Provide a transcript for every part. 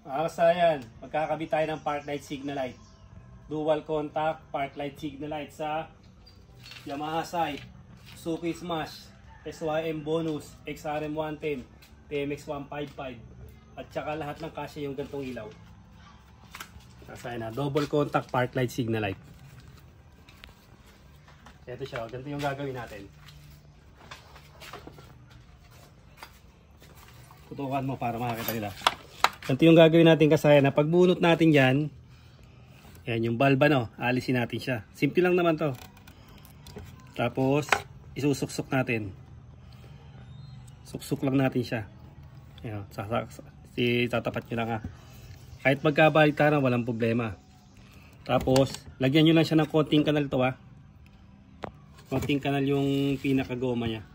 Kasayan, magkakabit tayo ng park light signal light. Dual contact park light signal light sa Yamaha Sight, Suzuki Smash, SYM Bonus, XRM 110, TMX 155, at saka lahat ng kasya yung gantong ilaw. Kasayan na, double contact park light signal light. Ito siya, ganito yung gagawin natin. Tutukan mo para makakita nila. Ganito yung gagawin natin kasayan na pagbunot natin yan, yan yung bulb alisin natin siya. Simple lang naman to. Tapos isusuksok natin. Suksok lang natin siya. Ayan, tatapat nyo lang ha. Kahit magkabaliktaran walang problema. Tapos lagyan nyo lang siya ng konting kanal to ha. Konting kanal yung pinakagoma nya.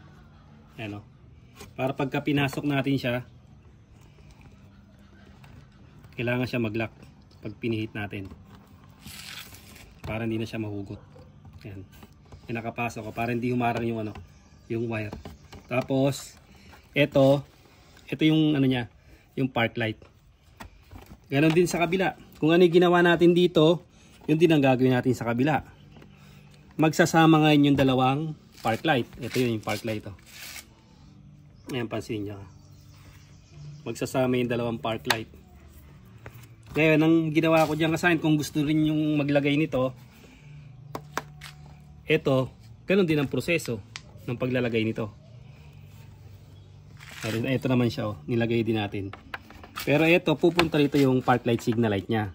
Ayan o. Para pagka pinasok natin siya, kailangan siya mag-lock pag pinihit natin. Para hindi na siya mahugot. Ayan. Pinakapasok ko para hindi humarang yung yung wire. Tapos ito yung niya, yung park light. Ganon din sa kabila. Kung ano yung ginawa natin dito, yun din ang gagawin natin sa kabila. Magsasama ngayon yung dalawang park light. Ito yung park light to. Ayan, pansin niyo. Magsasama yung dalawang park light. Ngayon, ang ginawa ko dyan kasayan, kung gusto rin yung maglagay nito, ito, ganun din ang proseso ng paglalagay nito. Ito naman siya, nilagay din natin. Pero ito, pupunta rito yung park light signal light nya.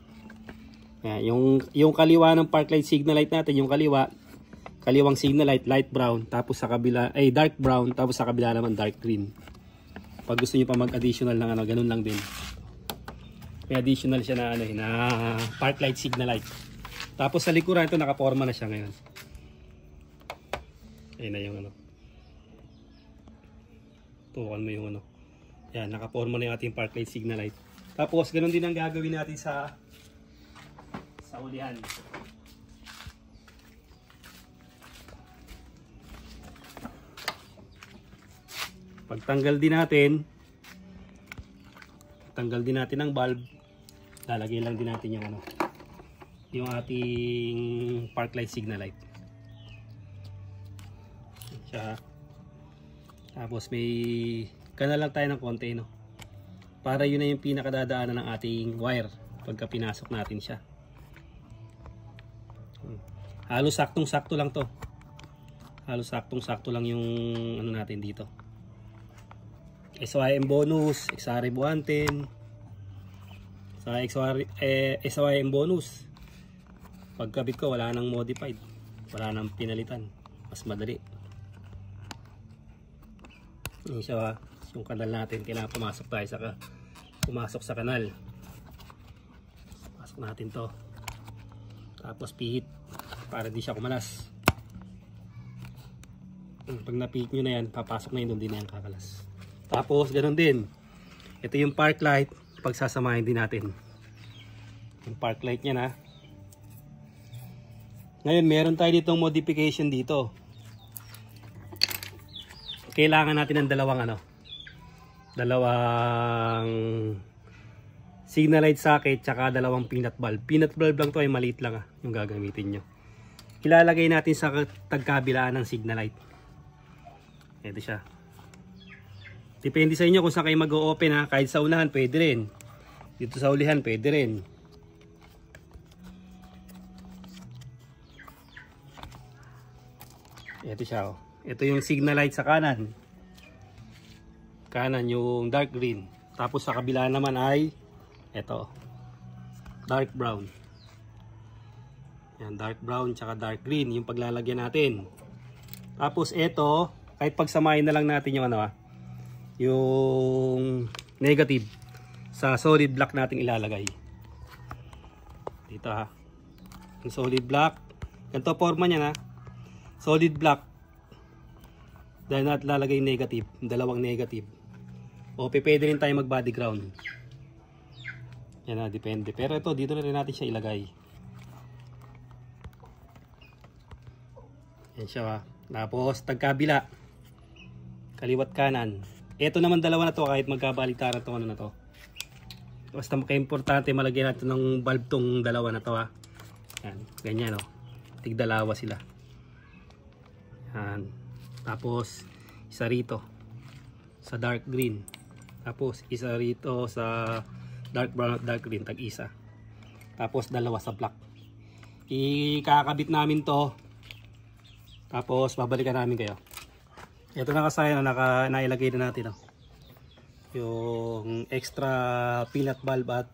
Yung kaliwa ng park light signal light natin, yung kaliwang signal light, light brown, tapos sa kabila, ay dark brown, tapos sa kabila naman dark green. Pag gusto nyo pa mag-additional ng ganun lang din. May additional siya na na park light signal light. Tapos sa likuran ito nakaporma na siya ngayon. Ayun na yung tukan mo yung Yan, nakaporma na yung ating park light signal light. Tapos ganoon din ang gagawin natin sa ulihan. Pagtanggal din natin ng bulb, lalagay lang din natin yung yung ating park light signal light. Siya. Tapos may kanal lang tayo ng konti para yun na yung pinakadadaanan ng ating wire pagka pinasok natin siya. Halos saktong-sakto lang to. Halos saktong-sakto lang yung natin dito. SYM bonus, XRM 110. Sa SYM bonus, pagkabit ko wala nang modified, wala nang pinalitan, mas madali. Yung siya, yung kanal natin, kailangan pumasok sa kanal. Pasok natin to, tapos pihit para di siya kumalas. Pag napihit nyo na yan, papasok na yun, doon din na yan kakalas. Tapos ganoon din, ito yung park light, pagsasamahin din natin yung park light nya na. Ngayon meron tayo ditong modification dito. Kailangan natin ng dalawang signal light socket tsaka dalawang peanut bulb. Peanut bulb lang to, ay maliit lang yung gagamitin nyo. Ilalagay natin sa tagkabilaan ng signal light. Ito siya. Depende sa inyo kung saan kayo mag-o-open kahit sa unahan pwede rin. Dito sa ulihan pwede rin. Ito siya Ito yung signal light sa kanan. Kanan yung dark green. Tapos sa kabila naman ay ito, dark brown. Yan, dark brown tsaka dark green yung paglalagyan natin. Tapos ito, kahit pagsamahin na lang natin yung yung negative sa solid block natin ilalagay dito yung solid block, ganito forma niya solid block, dahil natin lalagay negative, dalawang negative, o pwede rin tayo mag body ground yan depende, pero ito dito na rin natin siya ilagay. Yan siya tapos tagkabila, kaliwat kanan. Ito naman dalawa na to kahit magkabaliktaran to na to. Basta maka-importante malagyan natin ng bulb tong dalawa na to ha. Yan, ganyan oh. Tigdalawa sila. Yan. Tapos isa rito sa dark green. Tapos isa rito sa dark brown at dark green, tag-isa. Tapos dalawa sa black. Ikakabit namin to. Tapos babalikan namin kayo. Ito na kasi nailagay na natin oh. Yung extra peanut bulb at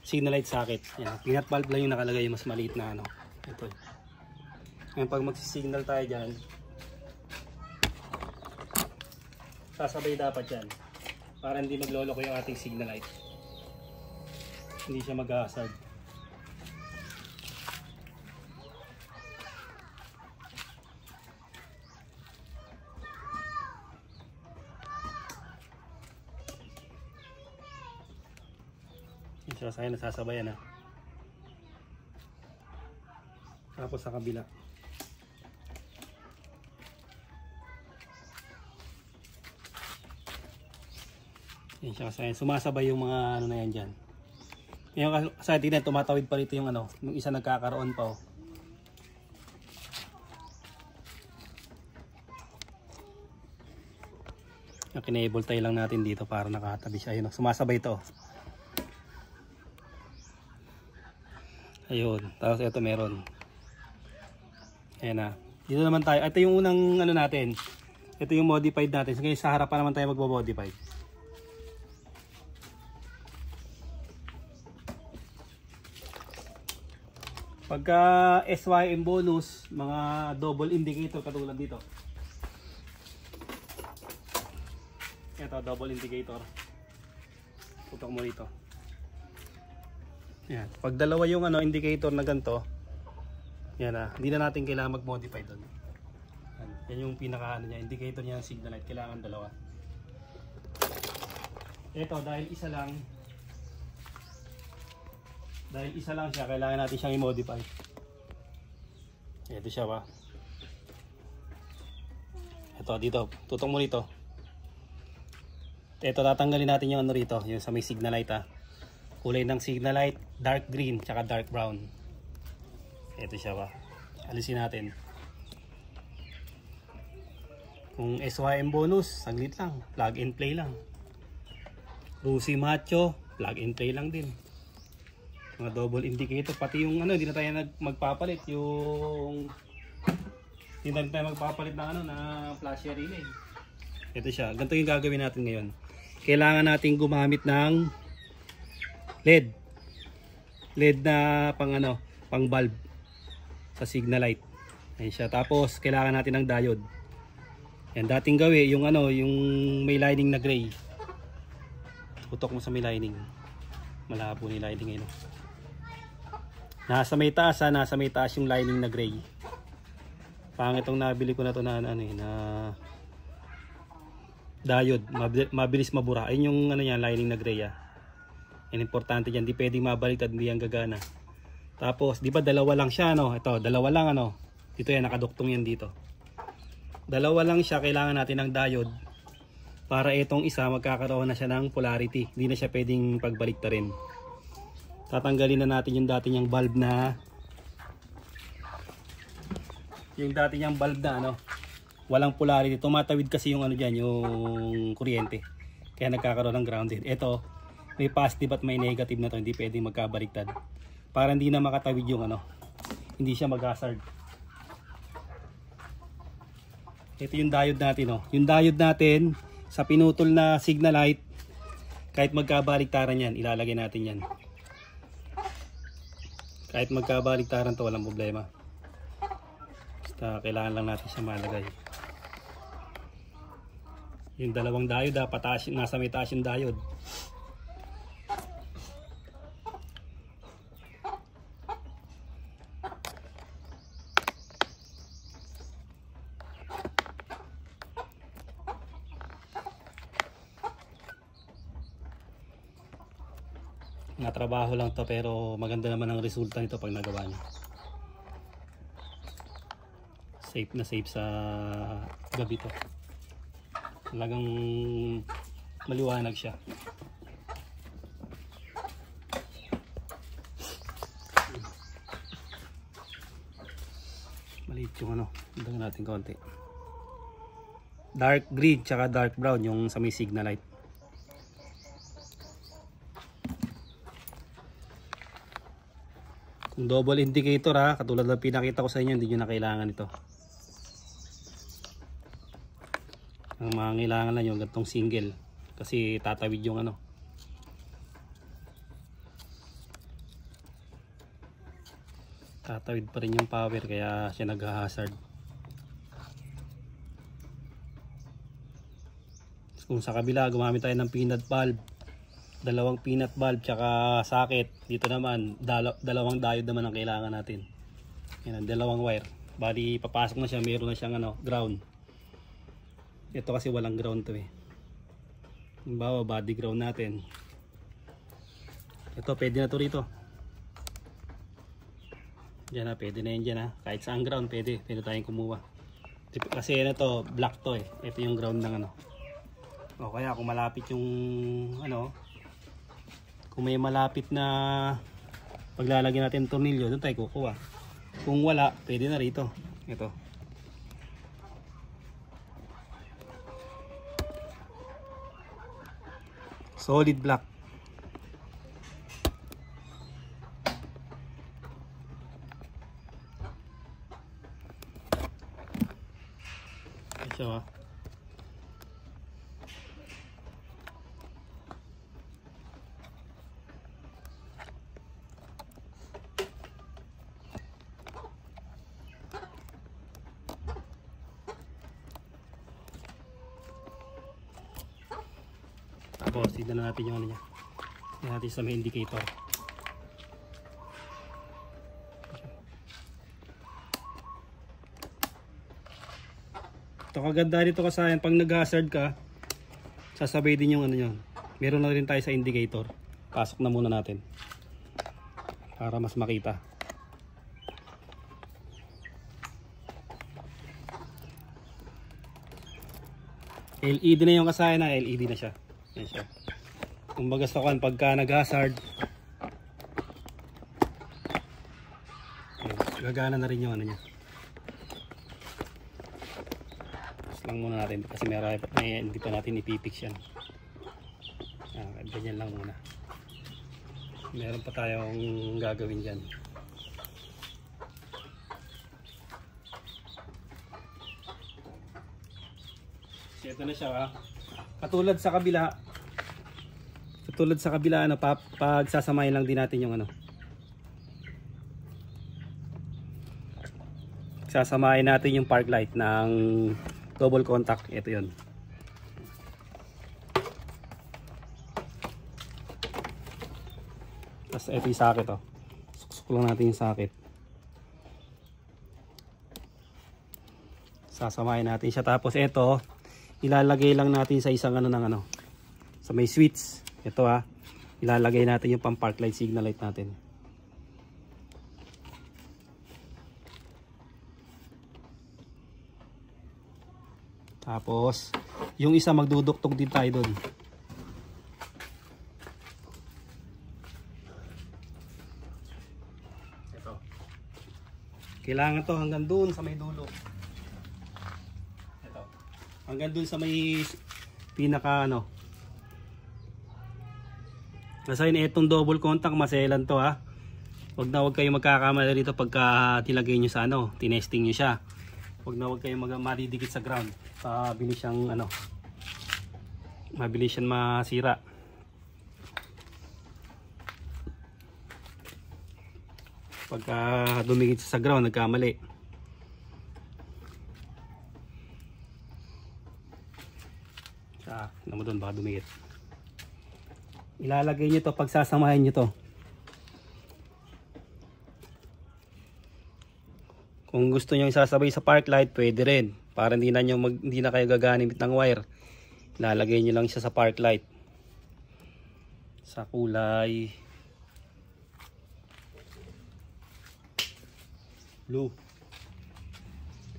signal light socket. Yan, peanut bulb lang yung nakalagay, mas maliit na ano. Ito. Ngayon pag magsisignal tayo dyan, sasabay dapat yan para hindi magloloko yung ating signal light. Hindi siya mag-hazard. Sa akin nasasabayan na. Tapos sa kabila. Yan siya kasi sumasabay yung mga ano na yan dyan. Ngayon kasi tignan, tumatawid pa rito yung ano, yung isa nagkakaroon pa oh. Kinable tayo lang natin dito para nakatabi siya. Ayun, sumasabay ito. Ayun, tapos ito meron. Ayan na. Dito naman tayo. Ito yung unang ano natin. Ito yung modified natin. Ngayon sa harap pa naman tayo magbo-modify. Pagka SYM bonus, mga double indicator katulad dito. Ito, double indicator. Putok mo rito. Yan. Pag dalawa yung ano, indicator na ganito, yan na, hindi na natin kailangan mag-modify doon. Yan yung pinaka ano niya, indicator niya ng signal light, kailangan dalawa. Ito, dahil isa lang siya, kailangan natin siyang i-modify. Ito siya ba? Ito, dito, tutok mo rito. Ito, tatanggalin natin yung ano rito, yung sa may signal light ha. Kulay ng signal light, dark green, tsaka dark brown. Ito siya ba? Alisin natin. Kung SYM bonus, saglit lang. Plug and play lang. Rusi Macho, plug and play lang din. Mga double indicator. Pati yung ano, hindi na tayo magpapalit. Hindi na tayo magpapalit ng ano, na flasher relay. Ito siya. Ganito yung gagawin natin ngayon. Kailangan natin gumamit ng LED na pang ano, pang bulb sa signal light. Ayun siya. Tapos kailangan natin ng diode. Yan, dating gawin yung ano, yung may lining na gray. Putok mo sa may lining. Malabo ni lining ngayon. Nasa may taas ha, nasa may taas yung lining na gray. Pangit itong nabili ko na to na ano na diode, mabilis mabura. Ayun yung ano yan, lining na gray ha. Yan, importante dyan, di pwedeng mabaliktad, hindi yan gagana. Tapos, di ba dalawa lang siya, no? Ito, dalawa lang, ano? Dito yan, nakaduktong yan dito. Dalawa lang siya, kailangan natin ng diode para itong isa magkakaroon na siya ng polarity. Hindi na siya pwedeng pagbaliktarin. Tatanggalin na natin yung dati niyang bulb na ano, walang polarity. Tumatawid kasi yung ano dyan, yung kuryente. Kaya nagkakaroon ng grounded. Ito, may positive at may negative na to, hindi pwedeng magkabaliktad. Para hindi na makatawid yung ano, hindi siya mag-hazard. Ito yung diode natin, oh. Yung diode natin sa pinutol na signal light, kahit magkabaliktaran yan, ilalagay natin yan. Kahit magkabaliktaran to, walang problema. Basta kailangan lang natin siya malagay. Yung dalawang diode, pataas, nasa may taas yung diode. Natrabaho lang to pero maganda naman ang resulta nito pag nagawa niyo. Safe na safe sa gabi to. Talagang maliwanag siya. Maliit yung ano, dagdagan natin konti. Dark green tsaka dark brown yung sa may signal light. Kung double indicator ha, katulad ng pinakita ko sa inyo, hindi nyo na kailangan ito. Ang mga kailangan lang yung gantong single kasi tatawid yung ano. Tatawid pa rin yung power kaya siya nag-hazard. Kung sa kabila gumamit tayo ng peanut valve, dalawang peanut valve tsaka socket, dito naman dalawang diode naman ang kailangan natin. Yan, dalawang wire. Bali papasok na siya, meron na siyang ano, ground. Ito kasi walang ground to eh. Halimbawa body ground natin. Ito pwede na to rito. Diyan na, pwede na yan dyan ha. Kahit saan ground pwede tayong kumuha. Kasi ano to, black to eh. Ito yung ground ng ano. O kaya kung malapit yung ano, kung may malapit na paglalagyan natin ng tornilyo, doon tayo kukuha. Kung wala, pwede na rito. Ito. Solid black. Ito ah. Tapos tignan na natin yung ano niya. Tignan natin sa may indicator. Ito kaganda dito kasayan, pag nag-hazard ka, sasabay din yung ano yun. Meron na rin tayo sa indicator. Pasok na muna natin para mas makita. LED na yung kasayan na, LED na siya. Yan siya. Kung baga sa kan, pagka nag-hazard, gagana na rin yung ano niya. Tapos lang muna natin kasi may hindi pa natin ipipix yan. Ganyan lang muna. Meron pa tayong gagawin dyan. Ito na siya ha. Katulad sa kabila ano, pag sasamahin lang din natin yung ano. Sasamahin natin yung park light ng double contact. Ito 'yon. Tapos ito yung socket oh. Suksok lang natin yung socket. Sasamahin natin siya, tapos ito ilalagay lang natin sa isang ano ng ano, sa may switch. Ito ha, ilalagay natin yung pang park light signal light natin. Tapos yung isa magduduktok din tayo doon. Ito. Kailangan to hanggang doon sa may dulo. Hanggang dun sa may pinaka ano. Kasi itong double contact maselan to ha. Wag kayong magkakamali dito pagka tilagay nyo sa ano, tinesting nyo siya. Wag kayong madidikit sa ground. Mabilis siyang ano, mabilis siyang masira. Pagka dumikit sa ground, nagkamali. Naman doon baka dumikit. Ilalagay nyo to, pagsasamahin nyo to. Kung gusto nyo isasabay sa park light, pwede rin. Para hindi na kayo gagamit ng wire. Ilalagay nyo lang siya sa park light. Sa kulay blue.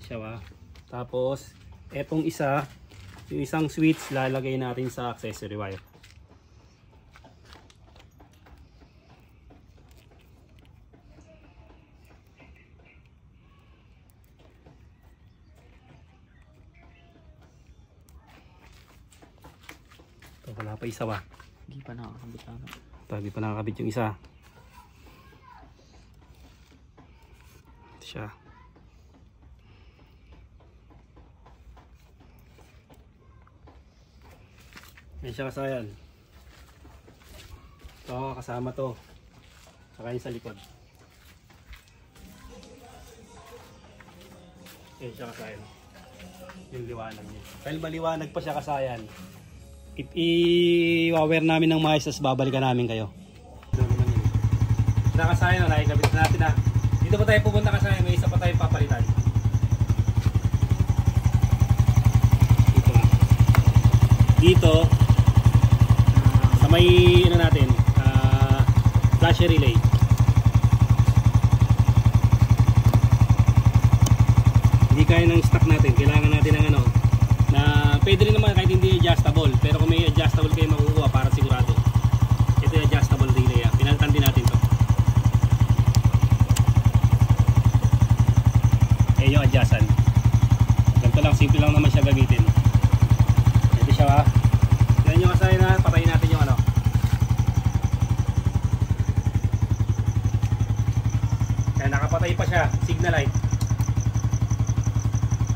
Siya ba? Tapos, etong isa, yung isang switch lalagay natin sa accessory wire. Wala pa isa ba? Hindi pa nakakabit ano. Hindi pa nakakabit yung isa. Ito siya. Yan siya kasayan. Ito kasama to. Saka yung sa likod. Yan siya kasayan. Yung liwanag niya. Dahil maliwanag pa siya kasayan, i-wire namin ng maayos, tapos babalikan namin kayo. Nakasayan na, nakikabit na natin na. Dito pa tayo pupunta kasayan, may isa pa tayong papalitan. Dito nga. Dito, sa may ano natin, flash relay. Hindi kaya ng stock natin, kailangan natin ng ano, na pwede rin naman kahit hindi adjustable, pero kung may adjustable kayo makukuha para sigurado. Ito yung adjustable relay, pinalitan din natin to. Yung adjustan. Ganito lang, simple lang naman siya gamitin. Ito siya yan yung kasaya na, patayin natin yung ano. Kaya nakapatay pa siya, signal light.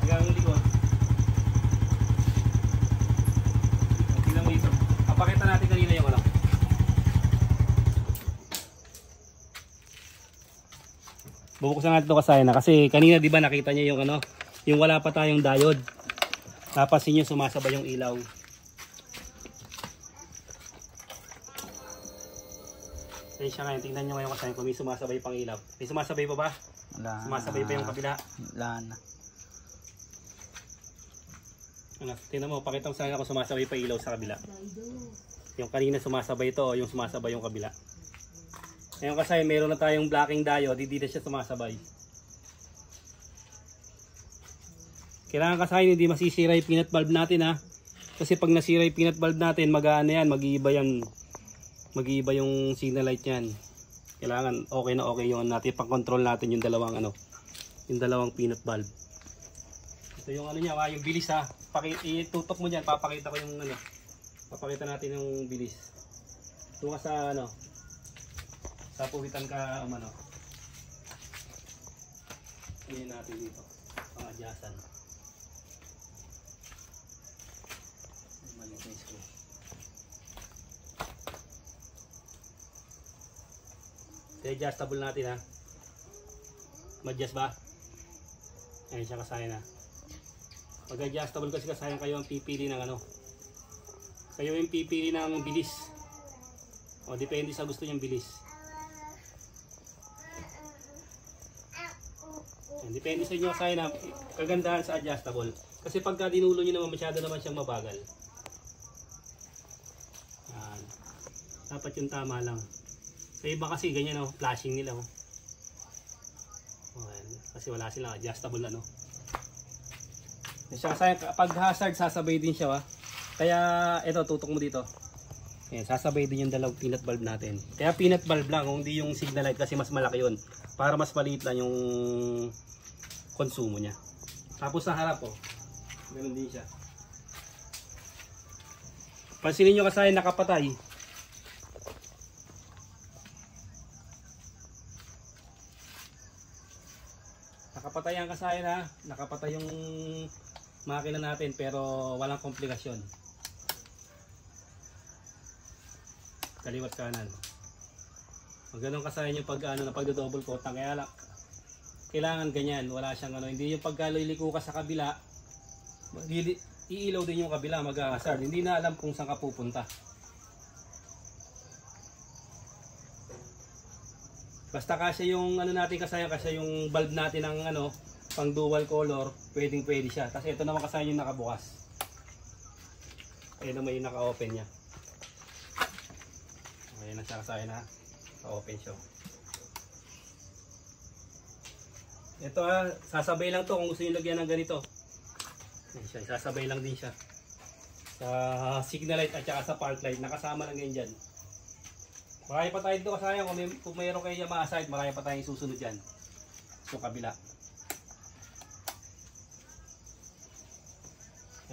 Hanggang likod. Tingnan mo dito. Papakita natin kanina yung ano. Bubuksan natin ito kasaya na kasi kanina di ba nakita niyo yung ano, yung wala pa tayong diode. Napansin niyo sumasabay yung ilaw. Ayun siya ngayon, tingnan niyo ngayon kasaya kung may sumasabay pang ilaw. May sumasabay pa ba? Wala. Sumasabay pa yung kabila? Wala na. Ano, tingnan mo, pakita mo sa akin kung sumasabay pa ilaw sa kabila. Yung kanina sumasabay ito o yung sumasabay yung kabila. Ngayon kasi meron na tayong blocking diode, hindi na siya sumasabay. Kailangan kasi hindi masisira yung peanut bulb natin ha. Kasi pag nasira yung peanut bulb natin, mag-aano yan, mag-iiba yan. Mag-iiba yung signal light yan. Kailangan okay na okay yung natin, pang-control natin yung dalawang ano, yung dalawang peanut bulb. Ito yung ano niya, yung bilis ha. Itutok mo diyan, papakita ko yung ano. Papakita natin yung bilis. Ito ka sa ano, sa puwitan ka ano. Tingnan natin dito, pang-adjustan. Maliit na screw. I-adjustable natin ha. Ma-adjust ba? Ayan siya kasaya na. Pag adjustable kasi kasaya kayo ang pipili ng ano. Kayo yung pipili ng bilis. O depende sa gusto niyang bilis. Depende sa inyo kasaya na kagandahan sa adjustable. Kasi pagka dinulo nyo naman masyado naman siyang mabagal. Yan. Dapat yung tama lang. Sa iba kasi ganyan o, flashing nila o. Kasi wala silang adjustable ano. Pag hazard sasabay din siya Kaya ito tutok mo dito. Ayan, sasabay din yung dalawang peanut bulb natin. Kaya peanut bulb lang, hindi yung signal light kasi mas malaki yun. Para mas maliit lang yung konsumo niya. Tapos sa harap ganun din siya. Pansinin nyo kasi nakapatay. Nakapatay ang kasayan nakapatay yung makina natin pero walang komplikasyon. Kaliwat kanan. Magandang kasayan yung pag pagdo-double coat kaya lang kailangan ganyan, wala siyang hindi yung pagkaliliko ka sa kabila, iilaw din yung kabila, mag-hazard. Hindi na alam kung saan ka pupunta. Basta kasi yung natin kasaya, kasi yung bulb natin ng pang dual color, pwede siya. Kasi ito naman kasaya yung nakabukas. Ayun naman yung naka-open niya. Ayan na siya kasaya na. Naka-open siya. Ito sasabay lang to kung gusto niyo lagyan ng ganito. Ayan siya, sasabay lang din siya. Sa signal light at saka sa park light, nakasama lang yan dyan. Marami pa tayo dito kasaya, kung mayroon kayo Yamaha side, marami pa tayong susunod dyan. So kabila.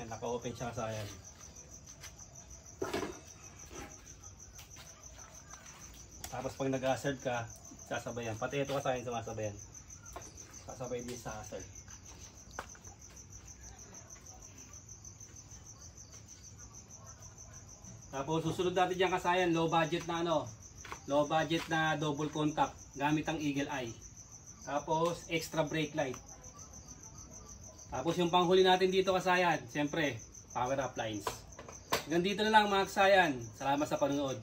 Yan, naka-open siya kasaya. Tapos pag nag-hazard ka, sasabayan. Pati ito kasayan sumasabayan. Sasabay din sa hazard. Tapos susunod natin dyan kasayan, low budget na low budget na double contact gamit ang Eagle Eye. Tapos extra brake light. Tapos yung panghuli natin dito kasayan, siyempre power up lines. Hanggang dito na lang mga kasayan. Salamat sa panonood.